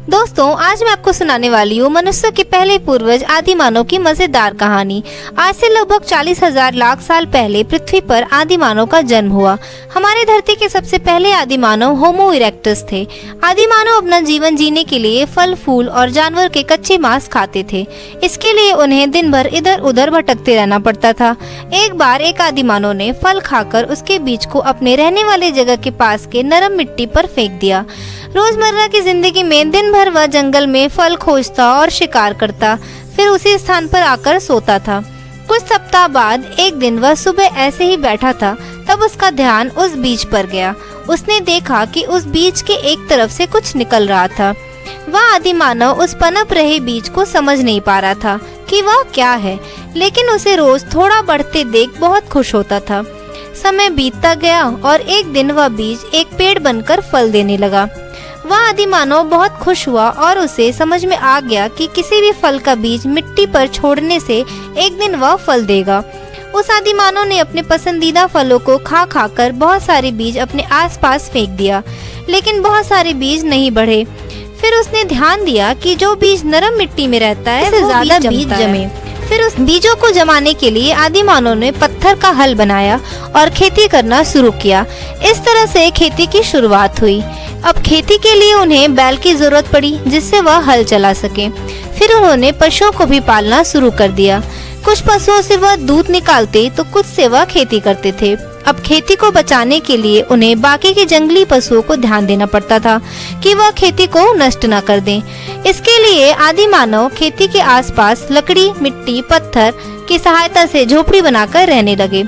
दोस्तों, आज मैं आपको सुनाने वाली हूँ मनुष्य के पहले पूर्वज आदि मानव की मजेदार कहानी। आज से लगभग 40,000 लाख साल पहले पृथ्वी पर आदि मानव का जन्म हुआ। हमारे धरती के सबसे पहले आदि मानव होमो इरेक्टस थे। आदि मानव अपना जीवन जीने के लिए फल फूल और जानवर के कच्चे मांस खाते थे। इसके लिए उन्हें दिन भर इधर उधर भटकते रहना पड़ता था। एक बार एक आदि मानव ने फल खाकर उसके बीज को अपने रहने वाले जगह के पास के नरम मिट्टी पर फेंक दिया। रोजमर्रा की जिंदगी में दिन भर वह जंगल में फल खोजता और शिकार करता, फिर उसी स्थान पर आकर सोता था। कुछ सप्ताह बाद एक दिन वह सुबह ऐसे ही बैठा था, तब उसका ध्यान उस बीज पर गया। उसने देखा कि उस बीज के एक तरफ से कुछ निकल रहा था। वह आदि मानव उस पनप रहे बीज को समझ नहीं पा रहा था कि वह क्या है, लेकिन उसे रोज थोड़ा बढ़ते देख बहुत खुश होता था। समय बीतता गया और एक दिन वह बीज एक पेड़ बनकर फल देने लगा। वह आदि मानव बहुत खुश हुआ और उसे समझ में आ गया कि किसी भी फल का बीज मिट्टी पर छोड़ने से एक दिन वह फल देगा। उस आदि मानव ने अपने पसंदीदा फलों को खा खाकर बहुत सारे बीज अपने आसपास फेंक दिया, लेकिन बहुत सारे बीज नहीं बढ़े। फिर उसने ध्यान दिया कि जो बीज नरम मिट्टी में रहता है उससे ज्यादा बीज जमे। फिर उस बीजों को जमाने के लिए आदि मानव ने पत्थर का हल बनाया और खेती करना शुरू किया। इस तरह से खेती की शुरुआत हुई। अब खेती के लिए उन्हें बैल की जरूरत पड़ी, जिससे वह हल चला सके। फिर उन्होंने पशुओं को भी पालना शुरू कर दिया। कुछ पशुओं से वह दूध निकालते तो कुछ से वह खेती करते थे। अब खेती को बचाने के लिए उन्हें बाकी के जंगली पशुओं को ध्यान देना पड़ता था कि वह खेती को नष्ट न कर दें। इसके लिए आदि मानव खेती के आसपास लकड़ी, मिट्टी, पत्थर की सहायता से झोपड़ी बनाकर रहने लगे।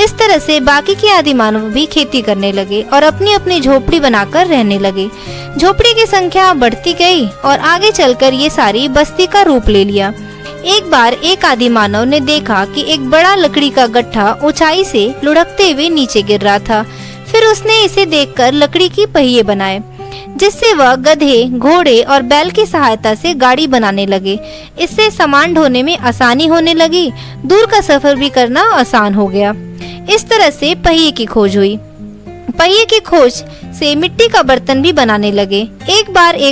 इस तरह से बाकी के आदि मानव भी खेती करने लगे और अपनी अपनी झोपड़ी बनाकर रहने लगे। झोपड़ी की संख्या बढ़ती गई और आगे चलकर ये सारी बस्ती का रूप ले लिया। एक बार एक आदि मानव ने देखा कि एक बड़ा लकड़ी का गट्ठा ऊंचाई से लुढ़कते हुए नीचे गिर रहा था। फिर उसने इसे देखकर लकड़ी की पहिए बनाए, जिससे वह गधे, घोड़े और बैल की सहायता से गाड़ी बनाने लगे। इससे सामान ढोने में आसानी होने लगी, दूर का सफर भी करना आसान हो गया। इस तरह से पहिए की खोज हुई। पहिए की खोज से मिट्टी का बर्तन भी बनाने लगे। एक बार एक